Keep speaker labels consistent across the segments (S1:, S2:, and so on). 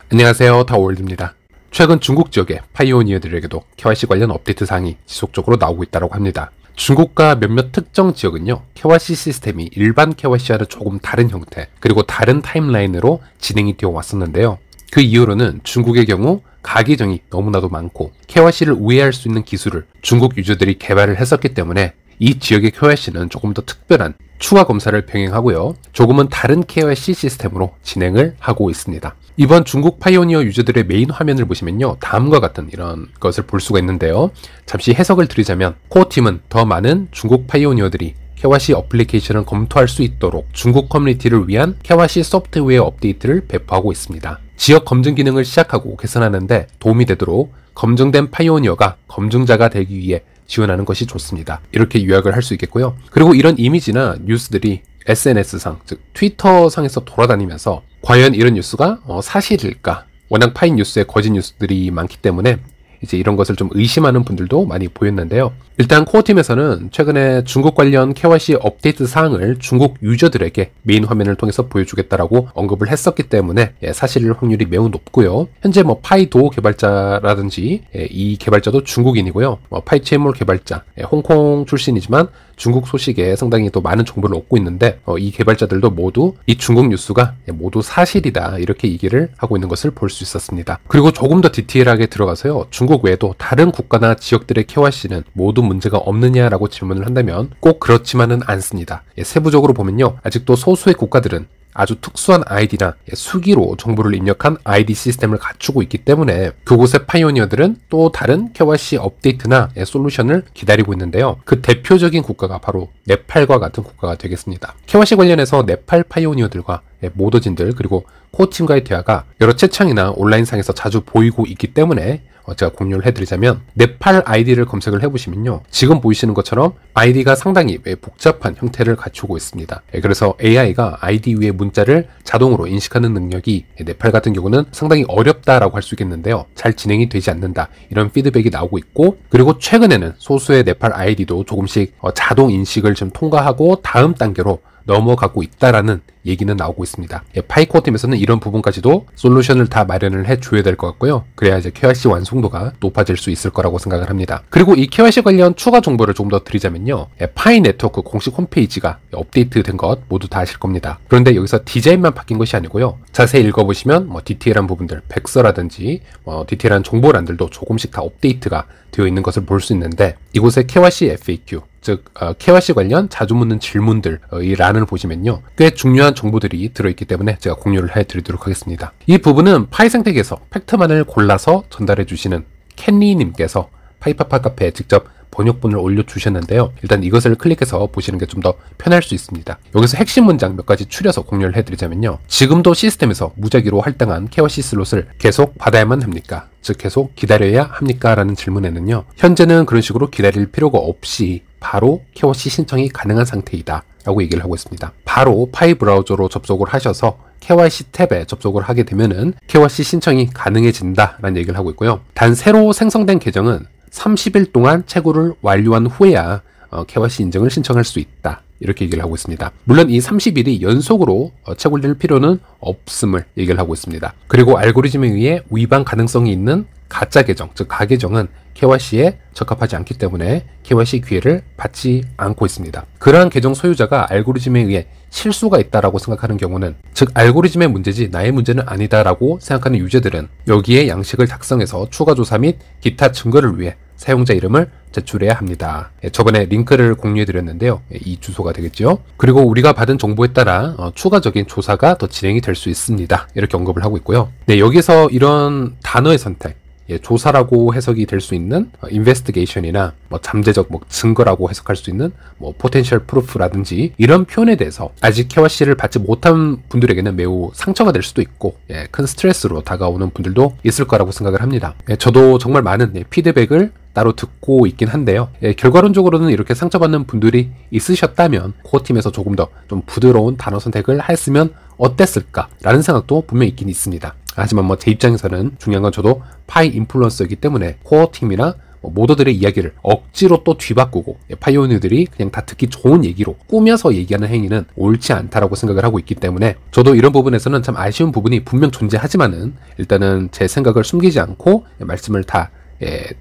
S1: 안녕하세요, 다월드입니다. 최근 중국 지역의 파이오니어들에게도 KYC 관련 업데이트 사항이 지속적으로 나오고 있다고 합니다. 중국과 몇몇 특정 지역은요, KYC 시스템이 일반 KYC와는 조금 다른 형태, 그리고 다른 타임라인으로 진행이 되어 왔었는데요. 그 이유로는 중국의 경우 가계정이 너무나도 많고 KYC를 우회할 수 있는 기술을 중국 유저들이 개발을 했었기 때문에 이 지역의 KYC는 조금 더 특별한 추가 검사를 병행하고요, 조금은 다른 KYC 시스템으로 진행을 하고 있습니다. 이번 중국 파이오니어 유저들의 메인 화면을 보시면요, 다음과 같은 이런 것을 볼 수가 있는데요. 잠시 해석을 드리자면, 코어팀은 더 많은 중국 파이오니어들이 KYC 어플리케이션을 검토할 수 있도록 중국 커뮤니티를 위한 KYC 소프트웨어 업데이트를 배포하고 있습니다. 지역 검증 기능을 시작하고 개선하는데 도움이 되도록 검증된 파이오니어가 검증자가 되기 위해 지원하는 것이 좋습니다. 이렇게 요약을 할 수 있겠고요. 그리고 이런 이미지나 뉴스들이 SNS상, 즉 트위터상에서 돌아다니면서 과연 이런 뉴스가 사실일까? 워낙 파이 뉴스에 거짓 뉴스들이 많기 때문에 이제 이런 것을 좀 의심하는 분들도 많이 보였는데요. 일단 코어팀에서는 최근에 중국 관련 KYC 업데이트 사항을 중국 유저들에게 메인 화면을 통해서 보여주겠다라고 언급을 했었기 때문에 사실일 확률이 매우 높고요. 현재 파이도 개발자라든지 이 개발자도 중국인이고요. 파이체인몰 개발자, 홍콩 출신이지만 중국 소식에 상당히 또 많은 정보를 얻고 있는데 이 개발자들도 모두 이 중국 뉴스가 모두 사실이다, 이렇게 얘기를 하고 있는 것을 볼 수 있었습니다. 그리고 조금 더 디테일하게 들어가서요, 중국 외에도 다른 국가나 지역들의 KYC는 모두 문제가 없느냐라고 질문을 한다면 꼭 그렇지만은 않습니다. 세부적으로 보면요, 아직도 소수의 국가들은 아주 특수한 아이디나 수기로 정보를 입력한 아이디 시스템을 갖추고 있기 때문에 그곳의 파이오니어들은 또 다른 KYC 업데이트나 솔루션을 기다리고 있는데요. 그 대표적인 국가가 바로 네팔과 같은 국가가 되겠습니다. KYC 관련해서 네팔 파이오니어들과 모더진들 그리고 코어팀과의 대화가 여러 채창이나 온라인상에서 자주 보이고 있기 때문에 제가 공유를 해드리자면, 네팔 아이디를 검색을 해보시면요, 지금 보이시는 것처럼 아이디가 상당히 복잡한 형태를 갖추고 있습니다. 그래서 AI가 아이디 위에 문자를 자동으로 인식하는 능력이 네팔 같은 경우는 상당히 어렵다라고 할 수 있겠는데요, 잘 진행이 되지 않는다, 이런 피드백이 나오고 있고, 그리고 최근에는 소수의 네팔 아이디도 조금씩 자동 인식을 좀 통과하고 다음 단계로 넘어가고 있다라는 얘기는 나오고 있습니다. 파이코어 팀에서는 이런 부분까지도 솔루션을 다 마련을 해줘야 될 것 같고요. 그래야 이제 KYC 완성도가 높아질 수 있을 거라고 생각을 합니다. 그리고 이 KYC 관련 추가 정보를 조금 더 드리자면요, 파이 네트워크 공식 홈페이지가 업데이트 된 것 모두 다 아실 겁니다. 그런데 여기서 디자인만 바뀐 것이 아니고요, 자세히 읽어보시면 디테일한 부분들, 백서라든지 디테일한 정보란들도 조금씩 다 업데이트가 되어 있는 것을 볼 수 있는데, 이곳에 KYC FAQ, 즉 KYC 관련 자주 묻는 질문들 이 란을 보시면요, 꽤 중요한 정보들이 들어있기 때문에 제가 공유를 해드리도록 하겠습니다. 이 부분은 파이 생태계에서 팩트만을 골라서 전달해 주시는 캔리님께서 파이파파 카페에 직접 번역본을 올려주셨는데요, 일단 이것을 클릭해서 보시는 게 좀 더 편할 수 있습니다. 여기서 핵심 문장 몇 가지 추려서 공유를 해드리자면요, 지금도 시스템에서 무작위로 할당한 KYC 슬롯을 계속 받아야만 합니까? 즉 계속 기다려야 합니까? 라는 질문에는요, 현재는 그런 식으로 기다릴 필요가 없이 바로 KYC 신청이 가능한 상태이다 라고 얘기를 하고 있습니다. 바로 파이 브라우저로 접속을 하셔서 KYC 탭에 접속을 하게 되면은 KYC 신청이 가능해진다 라는 얘기를 하고 있고요, 단 새로 생성된 계정은 30일 동안 채굴을 완료한 후에야 KYC 인증을 신청할 수 있다, 이렇게 얘기를 하고 있습니다. 물론 이 30일이 연속으로 채굴될 필요는 없음을 얘기를 하고 있습니다. 그리고 알고리즘에 의해 위반 가능성이 있는 가짜 계정, 즉 가계정은 KYC에 적합하지 않기 때문에 KYC 기회를 받지 않고 있습니다. 그러한 계정 소유자가 알고리즘에 의해 실수가 있다라고 생각하는 경우는, 즉 알고리즘의 문제지 나의 문제는 아니다라고 생각하는 유저들은 여기에 양식을 작성해서 추가 조사 및 기타 증거를 위해 사용자 이름을 제출해야 합니다. 저번에 링크를 공유해드렸는데요, 이 주소가 되겠죠. 그리고 우리가 받은 정보에 따라 추가적인 조사가 더 진행이 될 수 있습니다, 이렇게 언급을 하고 있고요. 여기서 이런 단어의 선택, 조사라고 해석이 될 수 있는 investigation이나 잠재적 증거라고 해석할 수 있는 potential proof라든지 이런 표현에 대해서 아직 KYC를 받지 못한 분들에게는 매우 상처가 될 수도 있고 큰 스트레스로 다가오는 분들도 있을 거라고 생각을 합니다. 저도 정말 많은 피드백을 따로 듣고 있긴 한데요, 결과론적으로는 이렇게 상처받는 분들이 있으셨다면 코어팀에서 조금 더 좀 부드러운 단어 선택을 했으면 어땠을까 라는 생각도 분명히 있긴 있습니다. 하지만 제 입장에서는 중요한 건 저도 파이 인플루언서이기 때문에 코어팀이나 모더들의 이야기를 억지로 또 뒤바꾸고 파이오니어들이 그냥 다 듣기 좋은 얘기로 꾸며서 얘기하는 행위는 옳지 않다라고 생각을 하고 있기 때문에 저도 이런 부분에서는 참 아쉬운 부분이 분명 존재하지만은 일단은 제 생각을 숨기지 않고 말씀을 다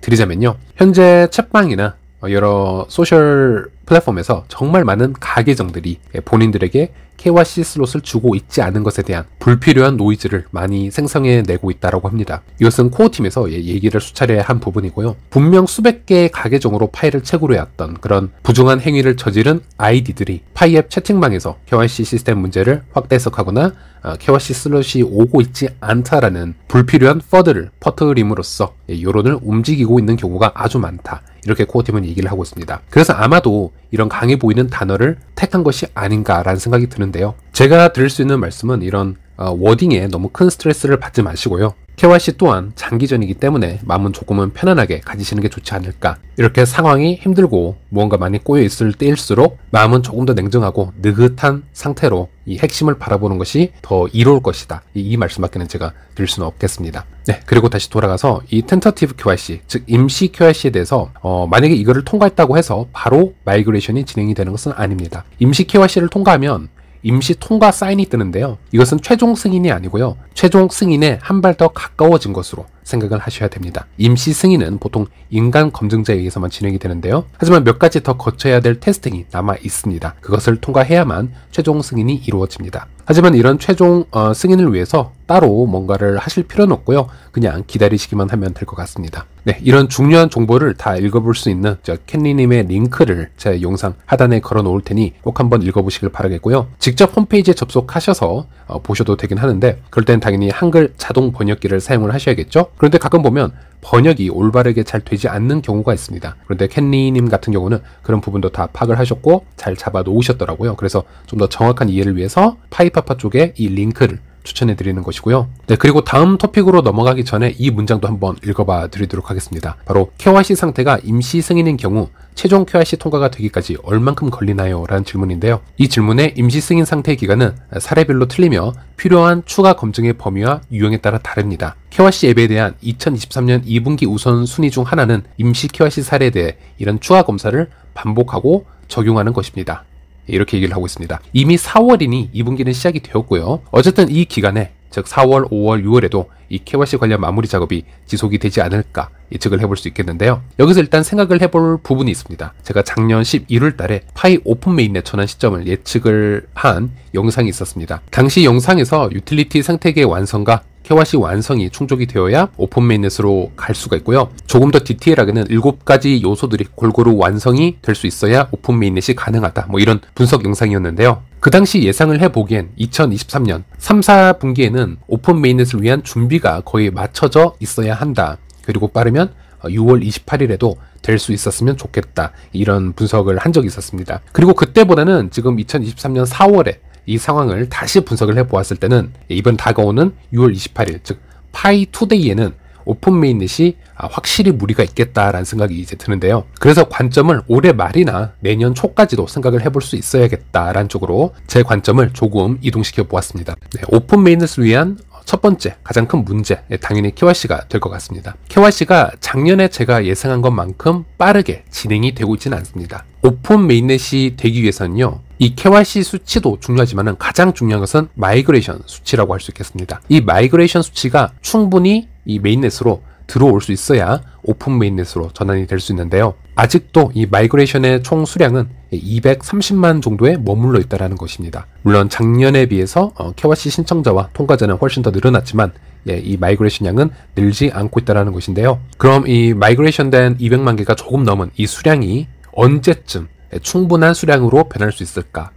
S1: 드리자면요. 현재 챗방이나 여러 소셜 플랫폼에서 정말 많은 가계정들이 본인들에게 KYC 슬롯을 주고 있지 않은 것에 대한 불필요한 노이즈를 많이 생성해내고 있다고 합니다. 이것은 코어팀에서 얘기를 수차례 한 부분이고요. 분명 수백 개의 가계정으로 파일을 채굴해 왔던 그런 부정한 행위를 저지른 아이디들이 파이앱 채팅방에서 KYC 시스템 문제를 확대 해석하거나 KYC 슬롯이 오고 있지 않다라는 불필요한 퍼드를 퍼뜨림으로써 여론을 움직이고 있는 경우가 아주 많다. 이렇게 코어팀은 얘기를 하고 있습니다. 그래서 아마도 이런 강해 보이는 단어를 택한 것이 아닌가라는 생각이 드는데요. 제가 드릴 수 있는 말씀은 이런 워딩에 너무 큰 스트레스를 받지 마시고요. KYC 또한 장기전이기 때문에 마음은 조금은 편안하게 가지시는 게 좋지 않을까. 이렇게 상황이 힘들고 무언가 많이 꼬여 있을 때일수록 마음은 조금 더 냉정하고 느긋한 상태로 이 핵심을 바라보는 것이 더 이로울 것이다. 이 말씀밖에는 제가 드릴 수는 없겠습니다. 네, 그리고 다시 돌아가서 이 텐터티브 KYC, 즉 임시 KYC에 대해서 만약에 이거를 통과했다고 해서 바로 마이그레이션이 진행이 되는 것은 아닙니다. 임시 KYC를 통과하면 임시 통과 사인이 뜨는데요. 이것은 최종 승인이 아니고요. 최종 승인에 한 발 더 가까워진 것으로 생각을 하셔야 됩니다. 임시 승인은 보통 인간 검증자에 의해서만 진행이 되는데요. 하지만 몇 가지 더 거쳐야 될 테스팅이 남아 있습니다. 그것을 통과해야만 최종 승인이 이루어집니다. 하지만 이런 최종 승인을 위해서 따로 뭔가를 하실 필요는 없고요. 그냥 기다리시기만 하면 될 것 같습니다. 네, 이런 중요한 정보를 다 읽어볼 수 있는 캔리님의 링크를 제 영상 하단에 걸어 놓을 테니 꼭 한번 읽어보시길 바라겠고요. 직접 홈페이지에 접속하셔서 보셔도 되긴 하는데 그럴 땐 당연히 한글 자동 번역기를 사용을 하셔야겠죠. 그런데 가끔 보면 번역이 올바르게 잘 되지 않는 경우가 있습니다. 그런데 캔리님 같은 경우는 그런 부분도 다 파악을 하셨고 잘 잡아 놓으셨더라고요. 그래서 좀 더 정확한 이해를 위해서 파이파파 쪽에 이 링크를 추천해 드리는 것이고요. 네, 그리고 다음 토픽으로 넘어가기 전에 이 문장도 한번 읽어봐 드리도록 하겠습니다. 바로 KYC 상태가 임시 승인인 경우 최종 KYC 통과가 되기까지 얼만큼 걸리나요? 라는 질문인데요. 이 질문의 임시 승인 상태의 기간은 사례별로 틀리며 필요한 추가 검증의 범위와 유형에 따라 다릅니다. KYC 앱에 대한 2023년 2분기 우선순위 중 하나는 임시 KYC 사례에 대해 이런 추가 검사를 반복하고 적용하는 것입니다. 이렇게 얘기를 하고 있습니다. 이미 4월이니 2분기는 시작이 되었고요. 어쨌든 이 기간에 즉 4월, 5월, 6월에도 이 KYC 관련 마무리 작업이 지속이 되지 않을까 예측을 해볼 수 있겠는데요. 여기서 일단 생각을 해볼 부분이 있습니다. 제가 작년 11월 달에 파이 오픈 메인넷 전환 시점을 예측을 한 영상이 있었습니다. 당시 영상에서 유틸리티 생태계의 완성과 KYC 완성이 충족이 되어야 오픈 메인넷으로 갈 수가 있고요. 조금 더 디테일하게는 7가지 요소들이 골고루 완성이 될 수 있어야 오픈 메인넷이 가능하다. 이런 분석 영상이었는데요. 그 당시 예상을 해보기엔 2023년 3, 4분기에는 오픈 메인넷을 위한 준비가 거의 맞춰져 있어야 한다. 그리고 빠르면 6월 28일에도 될 수 있었으면 좋겠다. 이런 분석을 한 적이 있었습니다. 그리고 그때보다는 지금 2023년 4월에 이 상황을 다시 분석을 해보았을 때는 이번 다가오는 6월 28일 즉 파이 투데이에는 오픈 메인넷이 확실히 무리가 있겠다라는 생각이 이제 드는데요. 그래서 관점을 올해 말이나 내년 초까지도 생각을 해볼 수 있어야겠다라는 쪽으로 제 관점을 조금 이동시켜 보았습니다. 네, 오픈 메인넷을 위한 첫 번째 가장 큰 문제 당연히 KYC가 될 것 같습니다. KYC가 작년에 제가 예상한 것만큼 빠르게 진행이 되고 있지는 않습니다. 오픈 메인넷이 되기 위해서는요. 이 KYC 수치도 중요하지만 가장 중요한 것은 마이그레이션 수치라고 할 수 있겠습니다. 이 마이그레이션 수치가 충분히 이 메인넷으로 들어올 수 있어야 오픈 메인넷으로 전환이 될 수 있는데요. 아직도 이 마이그레이션의 총 수량은 230만 정도에 머물러 있다는 것입니다. 물론 작년에 비해서 KYC 신청자와 통과자는 훨씬 더 늘어났지만 이 마이그레이션 양은 늘지 않고 있다는 것인데요. 그럼 이 마이그레이션 된 200만 개가 조금 넘은 이 수량이 언제쯤 충분한 수량으로 변할 수 있을까?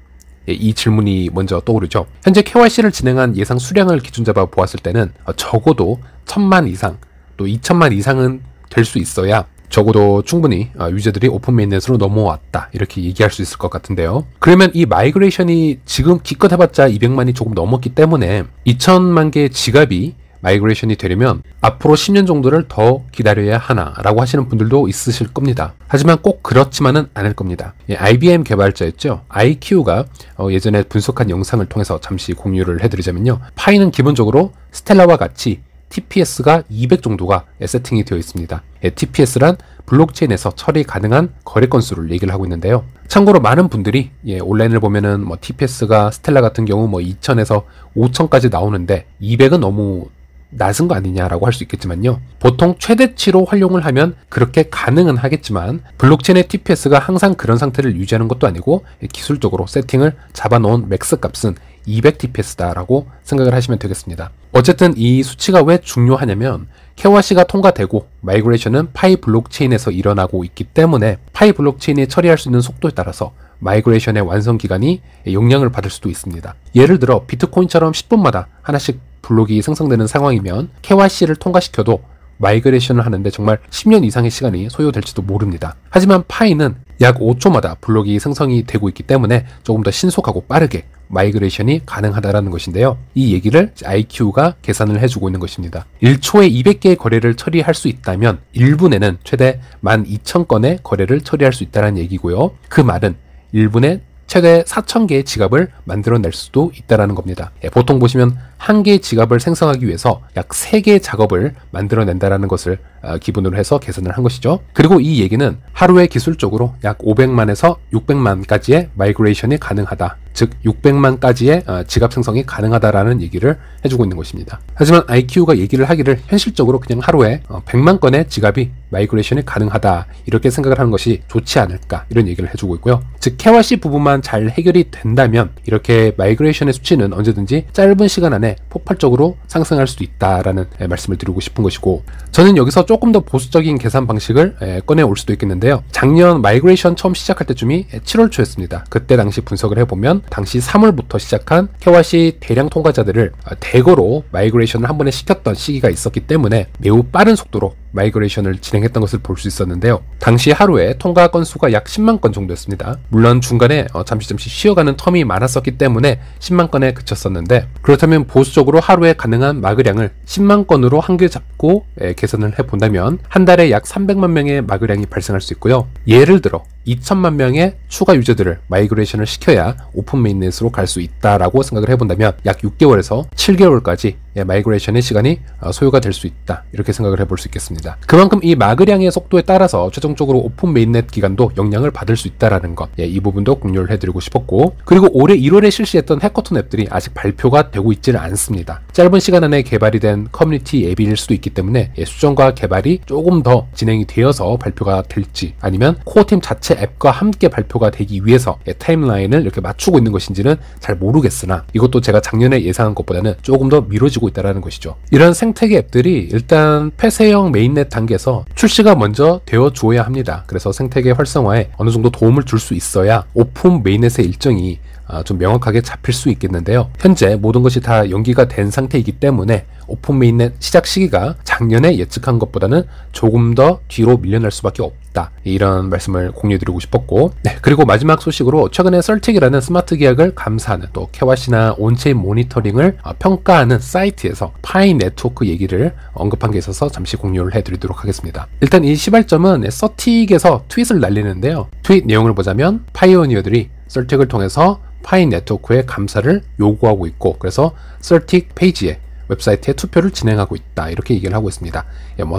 S1: 이 질문이 먼저 떠오르죠. 현재 KYC를 진행한 예상 수량을 기준 잡아 보았을 때는 적어도 1000만 이상 또 2000만 이상은 될 수 있어야 적어도 충분히 유저들이 오픈 메인넷으로 넘어왔다 이렇게 얘기할 수 있을 것 같은데요. 그러면 이 마이그레이션이 지금 기껏 해봤자 200만이 조금 넘었기 때문에 2000만 개의 지갑이 마이그레이션이 되려면 앞으로 10년 정도를 더 기다려야 하나라고 하시는 분들도 있으실 겁니다. 하지만 꼭 그렇지만은 않을 겁니다. IBM 개발자였죠. IQ가 예전에 분석한 영상을 통해서 잠시 공유를 해드리자면요. 파이는 기본적으로 스텔라와 같이 TPS가 200 정도가 세팅이 되어 있습니다. TPS란 블록체인에서 처리 가능한 거래 건수를 얘기를 하고 있는데요. 참고로 많은 분들이 온라인을 보면은 뭐 TPS가 스텔라 같은 경우 뭐 2000에서 5000까지 나오는데 200은 너무 낮은 거 아니냐라고 할 수 있겠지만요. 보통 최대치로 활용을 하면 그렇게 가능은 하겠지만 블록체인의 TPS가 항상 그런 상태를 유지하는 것도 아니고 기술적으로 세팅을 잡아놓은 맥스 값은 200TPS다라고 생각을 하시면 되겠습니다. 어쨌든 이 수치가 왜 중요하냐면 KYC가 통과되고 마이그레이션은 파이 블록체인에서 일어나고 있기 때문에 파이 블록체인이 처리할 수 있는 속도에 따라서 마이그레이션의 완성 기간이 영향을 받을 수도 있습니다. 예를 들어 비트코인처럼 10분마다 하나씩 블록이 생성되는 상황이면 KYC를 통과시켜도 마이그레이션을 하는데 정말 10년 이상의 시간이 소요될지도 모릅니다. 하지만 파이는 약 5초마다 블록이 생성이 되고 있기 때문에 조금 더 신속하고 빠르게 마이그레이션이 가능하다는 것인데요. 이 얘기를 IQ가 계산을 해주고 있는 것입니다. 1초에 200개의 거래를 처리할 수 있다면 1분에는 최대 12,000건의 거래를 처리할 수 있다는 얘기고요. 그 말은 1분에 최대 4,000개의 지갑을 만들어낼 수도 있다는 겁니다. 보통 보시면 한 개의 지갑을 생성하기 위해서 약 3개의 작업을 만들어낸다는 것을 기본으로 해서 계산을 한 것이죠. 그리고 이 얘기는 하루에 기술적으로 약 500만에서 600만까지의 마이그레이션이 가능하다. 즉 600만까지의 지갑 생성이 가능하다라는 얘기를 해주고 있는 것입니다. 하지만 IQ가 얘기를 하기를 현실적으로 그냥 하루에 100만 건의 지갑이 마이그레이션이 가능하다 이렇게 생각을 하는 것이 좋지 않을까 이런 얘기를 해주고 있고요. 즉 KYC 부분만 잘 해결이 된다면 이렇게 마이그레이션의 수치는 언제든지 짧은 시간 안에 폭발적으로 상승할 수도 있다라는 말씀을 드리고 싶은 것이고, 저는 여기서 조금 더 보수적인 계산 방식을 꺼내올 수도 있겠는데요. 작년 마이그레이션 처음 시작할 때쯤이 7월 초였습니다. 그때 당시 분석을 해보면 당시 3월부터 시작한 KYC 대량 통과자들을 대거로 마이그레이션을 한 번에 시켰던 시기가 있었기 때문에 매우 빠른 속도로 마이그레이션을 진행했던 것을 볼 수 있었는데요. 당시 하루에 통과 건수가 약 10만 건 정도였습니다. 물론 중간에 잠시 쉬어가는 텀이 많았었기 때문에 10만 건에 그쳤었는데, 그렇다면 보수적으로 하루에 가능한 마그량을 10만 건으로 한계 잡고 계산을 해본다면 한 달에 약 300만 명의 마그량이 발생할 수 있고요. 예를 들어 2천만 명의 추가 유저들을 마이그레이션을 시켜야 오픈 메인넷으로 갈 수 있다라고 생각을 해본다면 약 6개월에서 7개월까지 마이그레이션의 시간이 소요가 될 수 있다 이렇게 생각을 해볼 수 있겠습니다. 그만큼 이 마그량의 속도에 따라서 최종적으로 오픈 메인넷 기간도 영향을 받을 수 있다라는 것, 이 부분도 공유를 해드리고 싶었고, 그리고 올해 1월에 실시했던 해커톤 앱들이 아직 발표가 되고 있지는 않습니다. 짧은 시간 안에 개발이 된 커뮤니티 앱일 수도 있기 때문에 수정과 개발이 조금 더 진행이 되어서 발표가 될지, 아니면 코어팀 자체 앱과 함께 발표가 되기 위해서 타임라인을 이렇게 맞추고 있는 것인지는 잘 모르겠으나, 이것도 제가 작년에 예상한 것보다는 조금 더 미뤄지고 있다는 것이죠. 이런 생태계 앱들이 일단 폐쇄형 메인넷 단계에서 출시가 먼저 되어 주어야 합니다. 그래서 생태계 활성화에 어느 정도 도움을 줄 수 있어야 오픈 메인넷의 일정이 좀 명확하게 잡힐 수 있겠는데요. 현재 모든 것이 다 연기가 된 상태이기 때문에 오픈 메인넷 시작 시기가 작년에 예측한 것보다는 조금 더 뒤로 밀려날 수밖에 없다, 이런 말씀을 공유드리고 싶었고, 그리고 마지막 소식으로 최근에 썰틱이라는 스마트 계약을 감사하는, 또 KYC나 온체인 모니터링을 평가하는 사이트에서 파이 네트워크 얘기를 언급한 게 있어서 잠시 공유를 해드리도록 하겠습니다. 일단 이 시발점은 썰틱에서 트윗을 날리는데요. 트윗 내용을 보자면 파이오니어들이 썰틱을 통해서 파이 네트워크의 감사를 요구하고 있고, 그래서 썰틱 페이지에 웹사이트에 투표를 진행하고 있다 이렇게 얘기를 하고 있습니다.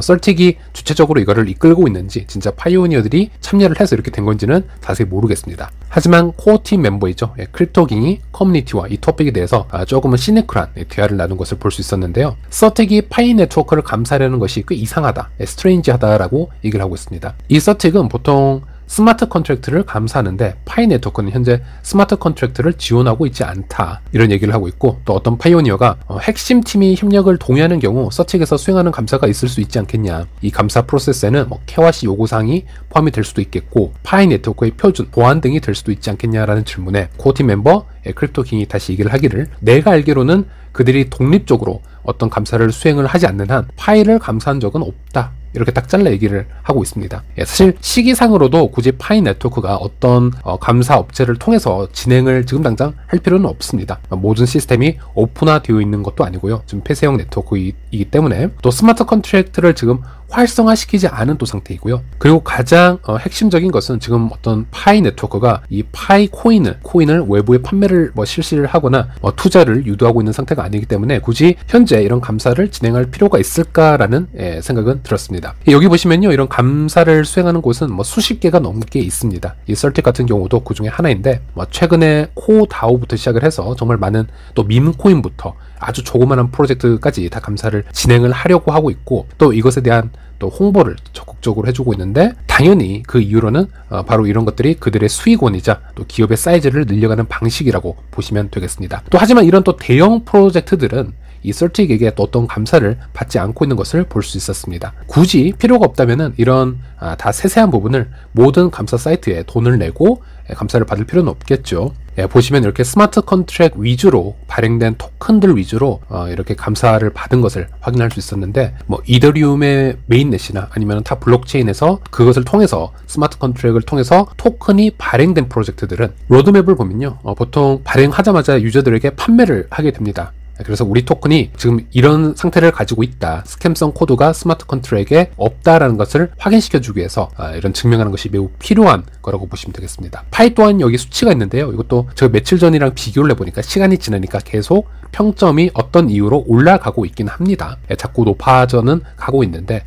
S1: 썰틱이 주체적으로 이거를 이끌고 있는지, 진짜 파이오니어들이 참여를 해서 이렇게 된 건지는 자세히 모르겠습니다. 하지만 코어팀 멤버이죠. 크립토깅이 커뮤니티와 이 토픽에 대해서 조금은 시니컬한 대화를 나눈 것을 볼 수 있었는데요. 썰틱이 파이 네트워크를 감사하려는 것이 꽤 이상하다, 스트레인지하다라고 얘기를 하고 있습니다. 이 썰틱은 보통 스마트 컨트랙트를 감사하는데 파이 네트워크는 현재 스마트 컨트랙트를 지원하고 있지 않다, 이런 얘기를 하고 있고, 또 어떤 파이오니어가 핵심 팀이 협력을 동의하는 경우 서틱에서 수행하는 감사가 있을 수 있지 않겠냐, 이 감사 프로세스에는 KYC 요구사항이 포함이 될 수도 있겠고 파이 네트워크의 표준, 보안 등이 될 수도 있지 않겠냐라는 질문에 코어팀 멤버 크립토킹이 다시 얘기를 하기를, 내가 알기로는 그들이 독립적으로 어떤 감사를 수행을 하지 않는 한 파이를 감사한 적은 없다, 이렇게 딱 잘라 얘기를 하고 있습니다. 사실 시기상으로도 굳이 파이 네트워크가 어떤 감사 업체를 통해서 진행을 지금 당장 할 필요는 없습니다. 모든 시스템이 오픈화되어 있는 것도 아니고요. 지금 폐쇄형 네트워크이기 때문에, 또 스마트 컨트랙트를 지금 활성화시키지 않은 또 상태이고요. 그리고 가장 핵심적인 것은 지금 어떤 파이 네트워크가 이 파이 코인을 외부에 판매를 실시를 하거나 투자를 유도하고 있는 상태가 아니기 때문에 굳이 현재 이런 감사를 진행할 필요가 있을까라는 생각은 들었습니다. 여기 보시면요, 이런 감사를 수행하는 곳은 수십 개가 넘게 있습니다. 이 썰틱 같은 경우도 그 중에 하나인데, 최근에 코다오부터 시작을 해서 정말 많은 또 밈코인부터 아주 조그마한 프로젝트까지 다 감사를 진행을 하려고 하고 있고, 또 이것에 대한 또 홍보를 적극적으로 해주고 있는데, 당연히 그 이유로는 바로 이런 것들이 그들의 수익원이자 또 기업의 사이즈를 늘려가는 방식이라고 보시면 되겠습니다. 또 하지만 이런 또 대형 프로젝트들은 이 썰틱에게 또 어떤 감사를 받지 않고 있는 것을 볼 수 있었습니다. 굳이 필요가 없다면은 이런 다 세세한 부분을 모든 감사 사이트에 돈을 내고 감사를 받을 필요는 없겠죠. 보시면 이렇게 스마트 컨트랙 위주로 발행된 토큰들 위주로 이렇게 감사를 받은 것을 확인할 수 있었는데, 이더리움의 메인넷이나 아니면 타 블록체인에서 그것을 통해서 스마트 컨트랙을 통해서 토큰이 발행된 프로젝트들은 로드맵을 보면요, 보통 발행하자마자 유저들에게 판매를 하게 됩니다. 그래서 우리 토큰이 지금 이런 상태를 가지고 있다, 스캠성 코드가 스마트 컨트랙에 없다라는 것을 확인시켜주기 위해서 이런 증명하는 것이 매우 필요한 거라고 보시면 되겠습니다. 파이 또한 여기 수치가 있는데요, 이것도 제가 며칠 전이랑 비교를 해보니까 시간이 지나니까 계속 평점이 어떤 이유로 올라가고 있긴 합니다. 자꾸 높아져는 가고 있는데,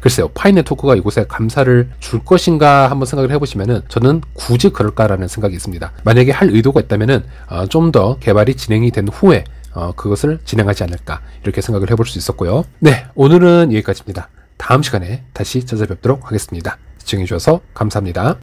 S1: 글쎄요, 파이 네트워크가 이곳에 감사를 줄 것인가 한번 생각을 해보시면은 저는 굳이 그럴까라는 생각이 있습니다. 만약에 할 의도가 있다면은 좀 더 개발이 진행이 된 후에 그것을 진행하지 않을까, 이렇게 생각을 해볼 수 있었고요. 네, 오늘은 여기까지입니다. 다음 시간에 다시 찾아뵙도록 하겠습니다. 시청해주셔서 감사합니다.